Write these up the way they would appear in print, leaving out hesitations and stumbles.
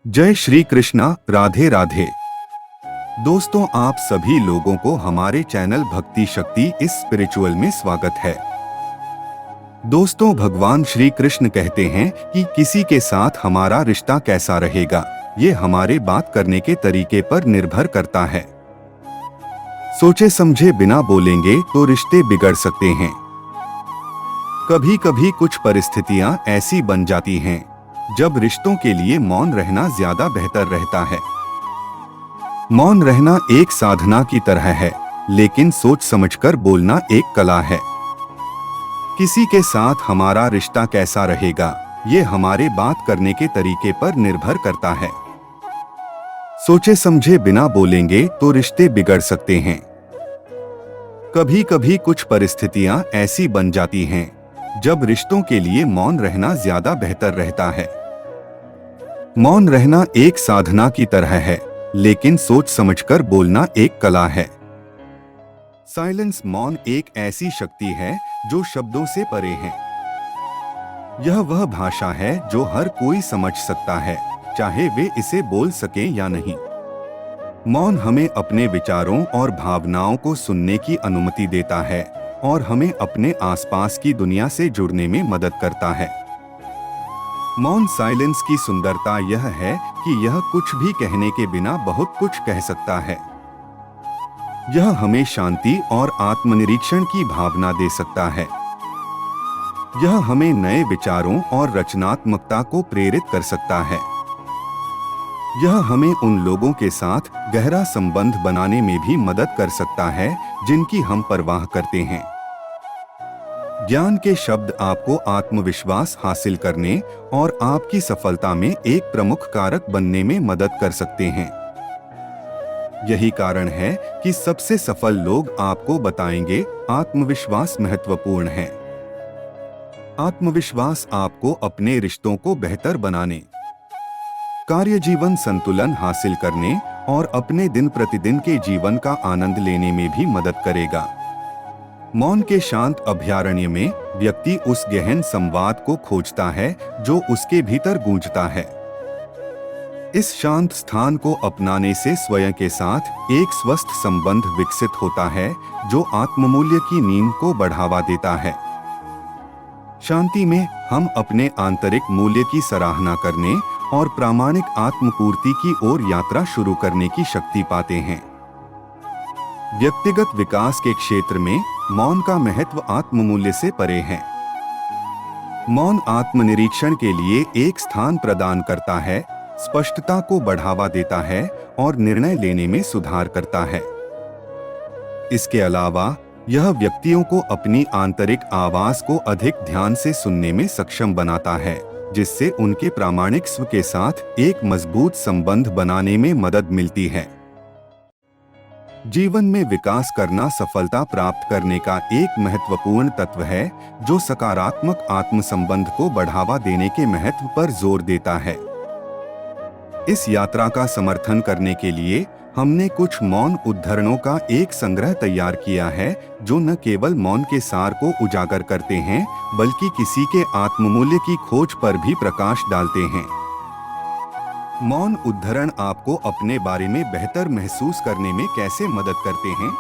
जय श्री कृष्णा। राधे राधे। दोस्तों, आप सभी लोगों को हमारे चैनल भक्ति शक्ति इस स्पिरिचुअल में स्वागत है। दोस्तों, भगवान श्री कृष्ण कहते हैं कि किसी के साथ हमारा रिश्ता कैसा रहेगा, ये हमारे बात करने के तरीके पर निर्भर करता है। सोचे समझे बिना बोलेंगे तो रिश्ते बिगड़ सकते हैं। कभी कभी कुछ परिस्थितियां ऐसी बन जाती हैं जब रिश्तों के लिए मौन रहना ज्यादा बेहतर रहता है। मौन रहना एक साधना की तरह है, लेकिन सोच समझकर बोलना एक कला है। किसी के साथ हमारा रिश्ता कैसा रहेगा, ये हमारे बात करने के तरीके पर निर्भर करता है। सोचे समझे बिना बोलेंगे तो रिश्ते बिगड़ सकते हैं। कभी कभी कुछ परिस्थितियां ऐसी बन जाती हैं जब रिश्तों के लिए मौन रहना ज्यादा बेहतर रहता है। मौन रहना एक साधना की तरह है, लेकिन सोच समझकर बोलना एक कला है। साइलेंस, मौन एक ऐसी शक्ति है जो शब्दों से परे है। यह वह भाषा है जो हर कोई समझ सकता है, चाहे वे इसे बोल सके या नहीं। मौन हमें अपने विचारों और भावनाओं को सुनने की अनुमति देता है और हमें अपने आसपास की दुनिया से जुड़ने में मदद करता है। मौन साइलेंस की सुंदरता यह है कि यह कुछ भी कहने के बिना बहुत कुछ कह सकता है। यह हमें शांति और आत्मनिरीक्षण की भावना दे सकता है। यह हमें नए विचारों और रचनात्मकता को प्रेरित कर सकता है। यह हमें उन लोगों के साथ गहरा संबंध बनाने में भी मदद कर सकता है जिनकी हम परवाह करते हैं। ज्ञान के शब्द आपको आत्मविश्वास हासिल करने और आपकी सफलता में एक प्रमुख कारक बनने में मदद कर सकते हैं। यही कारण है कि सबसे सफल लोग आपको बताएंगे, आत्मविश्वास महत्वपूर्ण है। आत्मविश्वास आपको अपने रिश्तों को बेहतर बनाने, कार्य जीवन संतुलन हासिल करने और अपने दिन प्रतिदिन के जीवन का आनंद लेने में भी मदद करेगा। मौन के शांत अभयारण्य में व्यक्ति उस गहन संवाद को खोजता है जो उसके भीतर गूंजता है। इस शांत स्थान को अपनाने से स्वयं के साथ एक स्वस्थ संबंध विकसित होता है जो आत्ममूल्य की नींव को बढ़ावा देता है। शांति में हम अपने आंतरिक मूल्य की सराहना करने और प्रामाणिक आत्मपूर्ति की ओर यात्रा शुरू करने की शक्ति पाते हैं। व्यक्तिगत विकास के क्षेत्र में मौन का महत्व आत्ममूल्य से परे है। मौन आत्मनिरीक्षण के लिए एक स्थान प्रदान करता है, स्पष्टता को बढ़ावा देता है और निर्णय लेने में सुधार करता है। इसके अलावा यह व्यक्तियों को अपनी आंतरिक आवाज को अधिक ध्यान से सुनने में सक्षम बनाता है, जिससे उनके प्रामाणिक स्व के साथ एक मजबूत संबंध बनाने में मदद मिलती है। जीवन में विकास करना सफलता प्राप्त करने का एक महत्वपूर्ण तत्व है जो सकारात्मक आत्म संबंध को बढ़ावा देने के महत्व पर जोर देता है। इस यात्रा का समर्थन करने के लिए हमने कुछ मौन उद्धरणों का एक संग्रह तैयार किया है जो न केवल मौन के सार को उजागर करते हैं बल्कि किसी के आत्ममूल्य की खोज पर भी प्रकाश डालते हैं। मौन उद्धरण आपको अपने बारे में बेहतर महसूस करने में कैसे मदद करते हैं?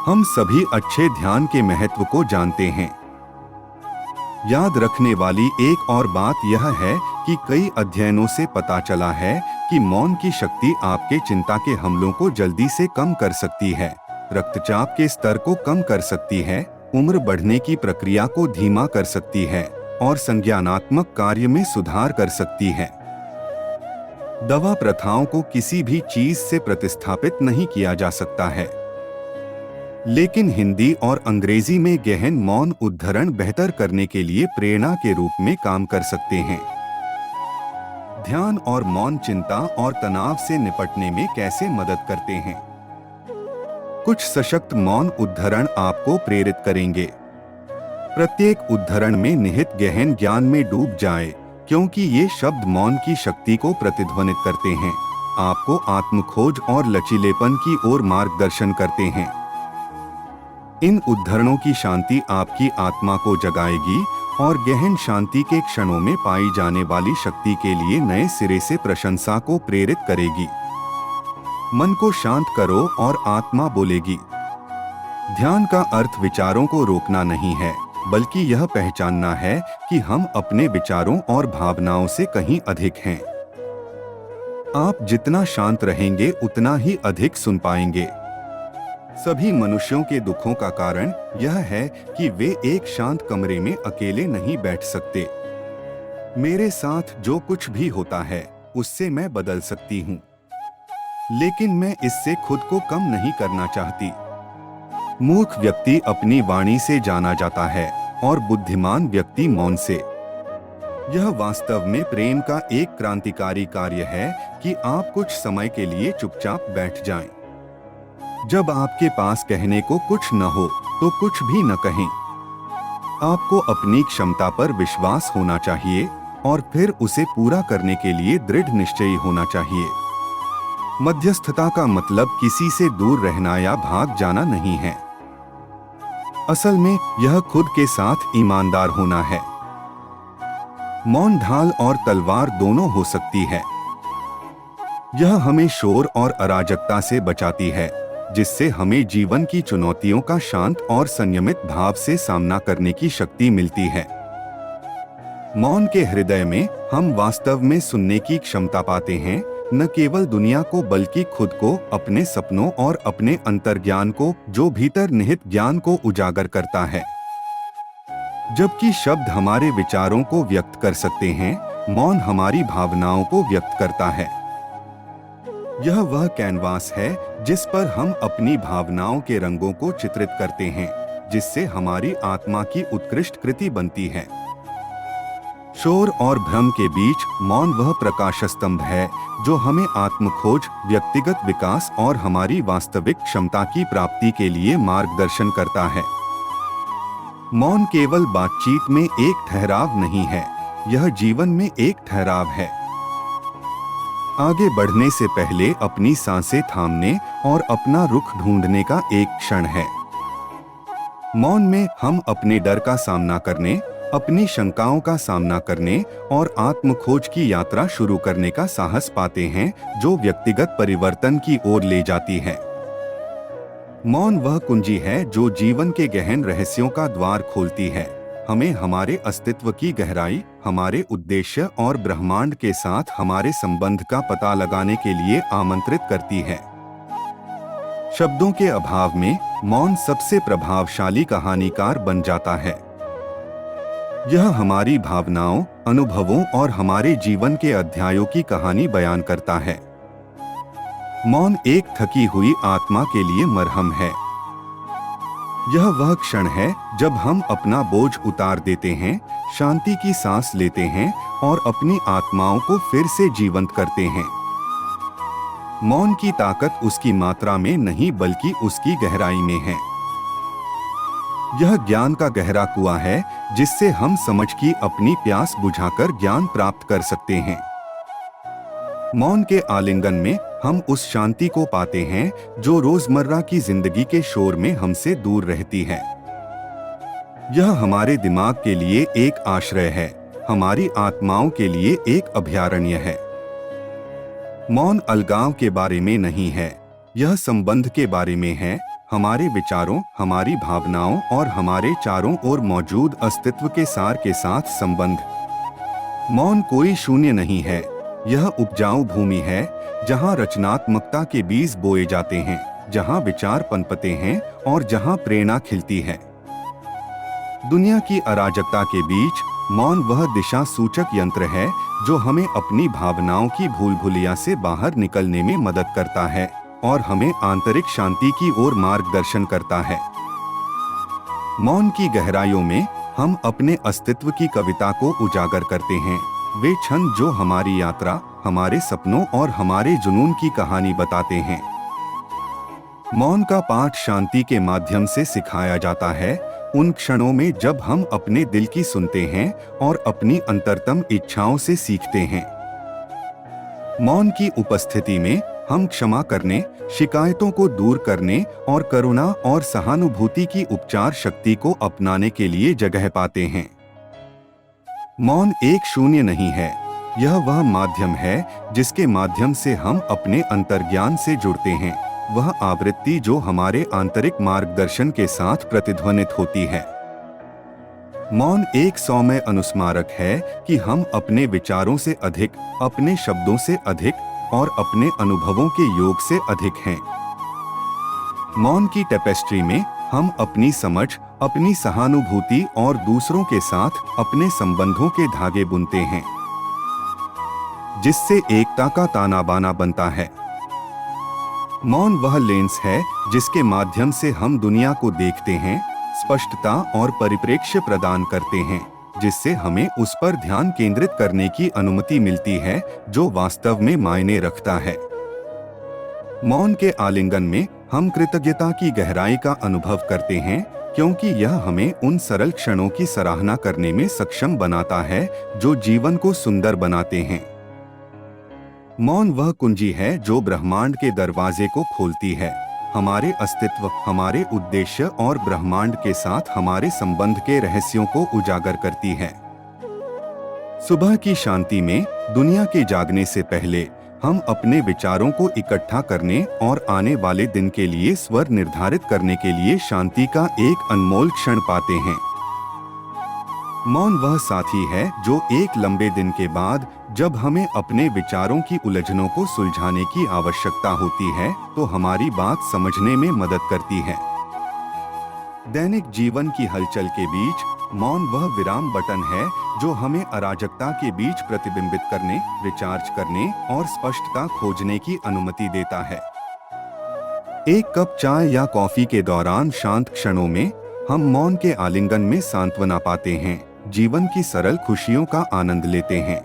हम सभी अच्छे ध्यान के महत्व को जानते हैं। याद रखने वाली एक और बात यह है कि कई अध्ययनों से पता चला है कि मौन की शक्ति आपके चिंता के हमलों को जल्दी से कम कर सकती है, रक्तचाप के स्तर को कम कर सकती है, उम्र बढ़ने की प्रक्रिया को धीमा कर सकती है और संज्ञानात्मक कार्य में सुधार कर सकती है। दवा प्रथाओं को किसी भी चीज से प्रतिस्थापित नहीं किया जा सकता है, लेकिन हिंदी और अंग्रेजी में गहन मौन उद्धरण बेहतर करने के लिए प्रेरणा के रूप में काम कर सकते हैं। ध्यान और मौन चिंता और तनाव से निपटने में कैसे मदद करते हैं? कुछ सशक्त मौन उद्धरण आपको प्रेरित करेंगे। प्रत्येक उद्धरण में निहित गहन ज्ञान में डूब जाए, क्योंकि ये शब्द मौन की शक्ति को प्रतिध्वनित करते हैं, आपको आत्मखोज और लचीलेपन की ओर मार्गदर्शन करते हैं। इन उद्धरणों की शांति आपकी आत्मा को जगाएगी और गहन शांति के क्षणों में पाई जाने वाली शक्ति के लिए नए सिरे से प्रशंसा को प्रेरित करेगी। मन को शांत करो और आत्मा बोलेगी। ध्यान का अर्थ विचारों को रोकना नहीं है, बल्कि यह पहचानना है कि हम अपने विचारों और भावनाओं से कहीं अधिक हैं। आप जितना शांत रहेंगे उतना ही अधिक सुन पाएंगे। सभी मनुष्यों के दुखों का कारण यह है कि वे एक शांत कमरे में अकेले नहीं बैठ सकते। मेरे साथ जो कुछ भी होता है उससे मैं बदल सकती हूँ, लेकिन मैं इससे खुद को कम नहीं करना चाहती। मूर्ख व्यक्ति अपनी वाणी से जाना जाता है और बुद्धिमान व्यक्ति मौन से। यह वास्तव में प्रेम का एक क्रांतिकारी कार्य है कि आप कुछ समय के लिए चुपचाप बैठ जाएं। जब आपके पास कहने को कुछ न हो तो कुछ भी न कहें। आपको अपनी क्षमता पर विश्वास होना चाहिए और फिर उसे पूरा करने के लिए दृढ़ निश्चयी होना चाहिए। मध्यस्थता का मतलब किसी से दूर रहना या भाग जाना नहीं है। असल में यह खुद के साथ ईमानदार होना है। मौन ढाल और तलवार दोनों हो सकती है। यह हमें शोर और अराजकता से बचाती है, जिससे हमें जीवन की चुनौतियों का शांत और संयमित भाव से सामना करने की शक्ति मिलती है। मौन के हृदय में हम वास्तव में सुनने की क्षमता पाते हैं, न केवल दुनिया को बल्कि खुद को, अपने सपनों और अपने अंतर्ज्ञान को, जो भीतर निहित ज्ञान को उजागर करता है। जबकि शब्द हमारे विचारों को व्यक्त कर सकते हैं, मौन हमारी भावनाओं को व्यक्त करता है। यह वह कैनवास है जिस पर हम अपनी भावनाओं के रंगों को चित्रित करते हैं, जिससे हमारी आत्मा की उत्कृष्ट कृति बनती है। शोर और भ्रम के बीच मौन वह प्रकाश स्तंभ है जो हमें आत्मखोज, व्यक्तिगत विकास और हमारी वास्तविक क्षमता की प्राप्ति के लिए मार्गदर्शन करता है। मौन केवल बातचीत में एक ठहराव नहीं है, यह जीवन में एक ठहराव है। आगे बढ़ने से पहले अपनी सांसें थामने और अपना रुख ढूंढने का एक क्षण है। मौन में हम अपने डर का सामना करने, अपनी शंकाओं का सामना करने और आत्मखोज की यात्रा शुरू करने का साहस पाते हैं, जो व्यक्तिगत परिवर्तन की ओर ले जाती है। मौन वह कुंजी है जो जीवन के गहन रहस्यों का द्वार खोलती है, हमें हमारे अस्तित्व की गहराई, हमारे उद्देश्य और ब्रह्मांड के साथ हमारे संबंध का पता लगाने के लिए आमंत्रित करती है। शब्दों के अभाव में मौन सबसे प्रभावशाली कहानीकार बन जाता है। यह हमारी भावनाओं, अनुभवों और हमारे जीवन के अध्यायों की कहानी बयान करता है। मौन एक थकी हुई आत्मा के लिए मरहम है। यह वह क्षण है जब हम अपना बोझ उतार देते हैं, शांति की सांस लेते हैं और अपनी आत्माओं को फिर से जीवंत करते हैं। मौन की ताकत उसकी मात्रा में नहीं बल्कि उसकी गहराई में है। यह ज्ञान का गहरा कुआं है जिससे हम समझ की अपनी प्यास बुझाकर ज्ञान प्राप्त कर सकते हैं। मौन के आलिंगन में हम उस शांति को पाते हैं जो रोजमर्रा की जिंदगी के शोर में हमसे दूर रहती है। यह हमारे दिमाग के लिए एक आश्रय है, हमारी आत्माओं के लिए एक अभयारण्य है। मौन अलगाव के बारे में नहीं है, यह संबंध के बारे में है, हमारे विचारों, हमारी भावनाओं और हमारे चारों ओर मौजूद अस्तित्व के सार के साथ संबंध। मौन कोई शून्य नहीं है, यह उपजाऊ भूमि है जहां रचनात्मकता के बीज बोए जाते हैं, जहां विचार पनपते हैं और जहां प्रेरणा खिलती है। दुनिया की अराजकता के बीच मौन वह दिशा सूचक यंत्र है जो हमें अपनी भावनाओं की भूल-भुलैया से बाहर निकलने में मदद करता है और हमें आंतरिक शांति की ओर मार्गदर्शन करता है। मौन की गहराइयों में हम अपने अस्तित्व की कविता को उजागर करते हैं, वे क्षण जो हमारी यात्रा, हमारे सपनों और हमारे जुनून की कहानी बताते हैं। मौन का पाठ शांति के माध्यम से सिखाया जाता है, उन क्षणों में जब हम अपने दिल की सुनते हैं और अपनी अंतरतम इच्छाओं से सीखते हैं। मौन की उपस्थिति में हम क्षमा करने, शिकायतों को दूर करने और करुणा और सहानुभूति की उपचार शक्ति को अपनाने के लिए जगह पाते हैं। मौन एक शून्य नहीं है, यह वह माध्यम है जिसके माध्यम से हम अपने अंतर्ज्ञान से जुड़ते हैं, वह आवृत्ति जो हमारे आंतरिक मार्गदर्शन के साथ प्रतिध्वनित होती है। मौन एक सौम्य अनुस्मारक है कि हम अपने विचारों से अधिक, अपने शब्दों से अधिक और अपने अनुभवों के योग से अधिक हैं। मौन की टेपेस्ट्री में हम अपनी समझ, अपनी सहानुभूति और दूसरों के साथ अपने संबंधों के धागे बुनते हैं, जिससे एकता का ताना बाना बनता है। मौन वह लेंस है जिसके माध्यम से हम दुनिया को देखते हैं, स्पष्टता और परिप्रेक्ष्य प्रदान करते हैं, जिससे हमें उस पर ध्यान केंद्रित करने की अनुमति मिलती है जो वास्तव में मायने रखता है। मौन के आलिंगन में हम कृतज्ञता की गहराई का अनुभव करते हैं, क्योंकि यह हमें उन सरल क्षणों की सराहना करने में सक्षम बनाता है जो जीवन को सुंदर बनाते हैं। मौन वह कुंजी है जो ब्रह्मांड के दरवाजे को खोलती है, हमारे अस्तित्व, हमारे उद्देश्य और ब्रह्मांड के साथ हमारे संबंध के रहस्यों को उजागर करती है। सुबह की शांति में दुनिया के जागने से पहले हम अपने विचारों को इकट्ठा करने और आने वाले दिन के लिए स्वर निर्धारित करने के लिए शांति का एक अनमोल क्षण पाते हैं। मौन वह साथी है जो एक लंबे दिन के बाद, जब हमें अपने विचारों की उलझनों को सुलझाने की आवश्यकता होती है, तो हमारी बात समझने में मदद करती है। दैनिक जीवन की हलचल के बीच मौन वह विराम बटन है जो हमें अराजकता के बीच प्रतिबिंबित करने, रिचार्ज करने और स्पष्टता खोजने की अनुमति देता है। एक कप चाय या कॉफी के दौरान शांत क्षणों में हम मौन के आलिंगन में सांत्वना पाते हैं, जीवन की सरल खुशियों का आनंद लेते हैं।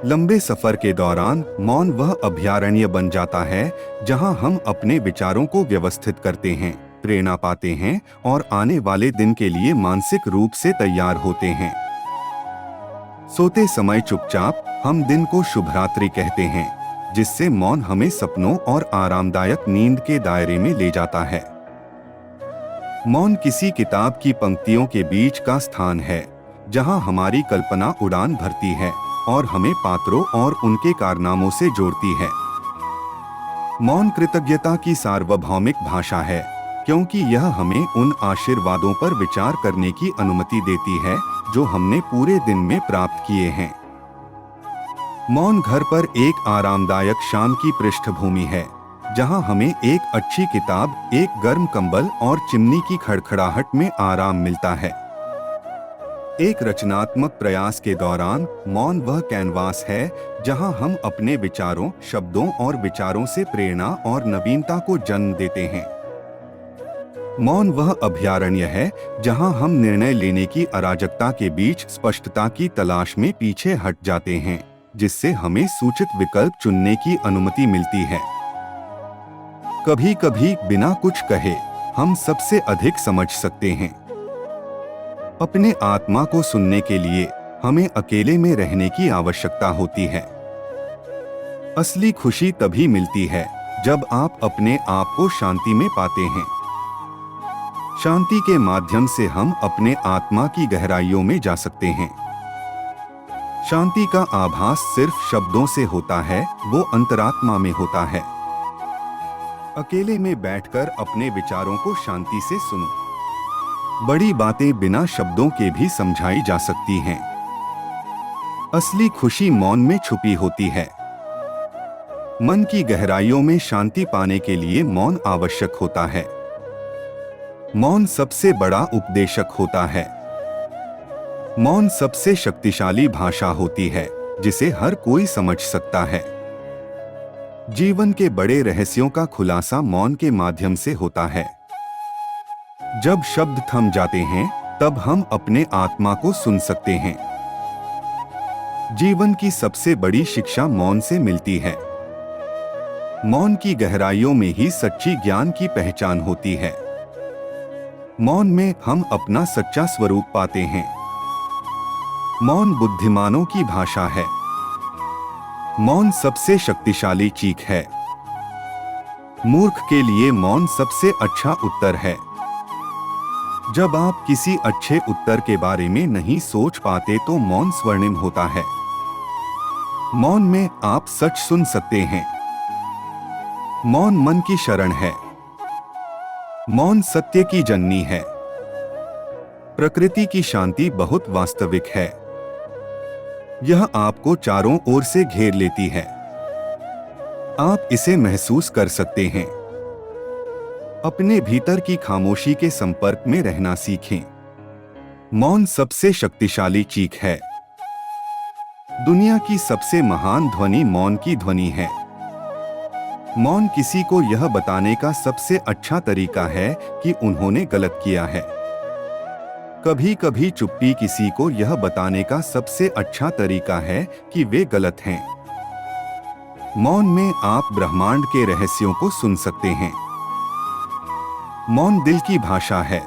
लंबे सफर के दौरान मौन वह अभयारण्य बन जाता है जहां हम अपने विचारों को व्यवस्थित करते हैं, प्रेरणा पाते हैं और आने वाले दिन के लिए मानसिक रूप से तैयार होते हैं। सोते समय चुपचाप हम दिन को शुभ रात्रि कहते हैं, जिससे मौन हमें सपनों और आरामदायक नींद के दायरे में ले जाता है। मौन किसी किताब की पंक्तियों के बीच का स्थान है जहां हमारी कल्पना उड़ान भरती है और हमें पात्रों और उनके कारनामों से जोड़ती है। मौन कृतज्ञता की सार्वभौमिक भाषा है, क्योंकि यह हमें उन आशीर्वादों पर विचार करने की अनुमति देती है जो हमने पूरे दिन में प्राप्त किए हैं। मौन घर पर एक आरामदायक शाम की पृष्ठभूमि है, जहां हमें एक अच्छी किताब, एक गर्म कंबल और चिमनी की खड़खड़ाहट में आराम मिलता है। एक रचनात्मक प्रयास के दौरान मौन वह कैनवास है जहां हम अपने विचारों, शब्दों और विचारों से प्रेरणा और नवीनता को जन्म देते हैं। मौन वह अभयारण्य है जहां हम निर्णय लेने की अराजकता के बीच स्पष्टता की तलाश में पीछे हट जाते हैं, जिससे हमें सूचित विकल्प चुनने की अनुमति मिलती है। कभी कभी बिना कुछ कहे हम सबसे अधिक समझ सकते हैं। अपने आत्मा को सुनने के लिए हमें अकेले में रहने की आवश्यकता होती है। असली खुशी तभी मिलती है जब आप अपने आप को शांति में पाते हैं। शांति के माध्यम से हम अपने आत्मा की गहराइयों में जा सकते हैं। शांति का आभास सिर्फ शब्दों से होता है, वो अंतरात्मा में होता है। अकेले में बैठकर अपने विचारों को शांति से सुनो। बड़ी बातें बिना शब्दों के भी समझाई जा सकती हैं। असली खुशी मौन में छुपी होती है। मन की गहराइयों में शांति पाने के लिए मौन आवश्यक होता है। मौन सबसे बड़ा उपदेशक होता है। मौन सबसे शक्तिशाली भाषा होती है जिसे हर कोई समझ सकता है। जीवन के बड़े रहस्यों का खुलासा मौन के माध्यम से होता है। जब शब्द थम जाते हैं, तब हम अपने आत्मा को सुन सकते हैं। जीवन की सबसे बड़ी शिक्षा मौन से मिलती है। मौन की गहराइयों में ही सच्ची ज्ञान की पहचान होती है। मौन में हम अपना सच्चा स्वरूप पाते हैं। मौन बुद्धिमानों की भाषा है। मौन सबसे शक्तिशाली चीख है। मूर्ख के लिए मौन सबसे अच्छा उत्तर है। जब आप किसी अच्छे उत्तर के बारे में नहीं सोच पाते तो मौन स्वर्णिम होता है। मौन में आप सच सुन सकते हैं। मौन मन की शरण है। मौन सत्य की जननी है। प्रकृति की शांति बहुत वास्तविक है। यह आपको चारों ओर से घेर लेती है। आप इसे महसूस कर सकते हैं। अपने भीतर की खामोशी के संपर्क में रहना सीखें। मौन सबसे शक्तिशाली चीख है। दुनिया की सबसे महान ध्वनि मौन की ध्वनि है। मौन किसी को यह बताने का सबसे अच्छा तरीका है कि उन्होंने गलत किया है। कभी कभी चुप्पी किसी को यह बताने का सबसे अच्छा तरीका है कि वे गलत हैं। मौन में आप ब्रह्मांड के रहस्यों को सुन सकते हैं। मौन दिल की भाषा है।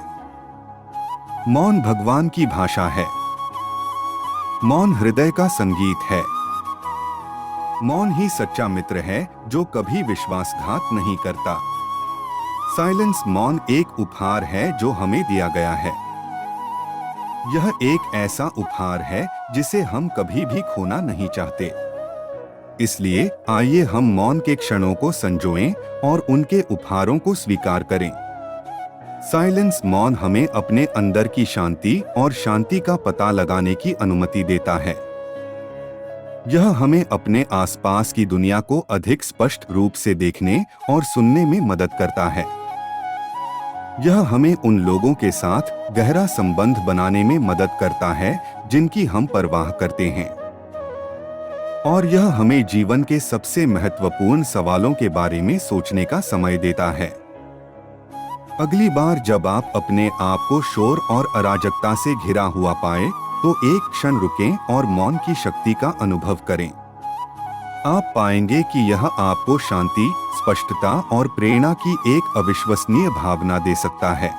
मौन भगवान की भाषा है। मौन हृदय का संगीत है। मौन ही सच्चा मित्र है जो कभी विश्वासघात नहीं करता। साइलेंस मौन एक उपहार है जो हमें दिया गया है। यह एक ऐसा उपहार है जिसे हम कभी भी खोना नहीं चाहते। इसलिए आइए हम मौन के क्षणों को संजोएं और उनके उपहारों को स्वीकार करें। साइलेंस मौन हमें अपने अंदर की शांति और शांति का पता लगाने की अनुमति देता है। यह हमें अपने आसपास की दुनिया को अधिक स्पष्ट रूप से देखने और सुनने में मदद करता है। यह हमें उन लोगों के साथ गहरा संबंध बनाने में मदद करता है जिनकी हम परवाह करते हैं। और यह हमें जीवन के सबसे महत्वपूर्ण सवालों के बारे में सोचने का समय देता है। अगली बार जब आप अपने आप को शोर और अराजकता से घिरा हुआ पाए तो एक क्षण रुकें और मौन की शक्ति का अनुभव करें। आप पाएंगे कि यह आपको शांति, स्पष्टता और प्रेरणा की एक अविश्वसनीय भावना दे सकता है।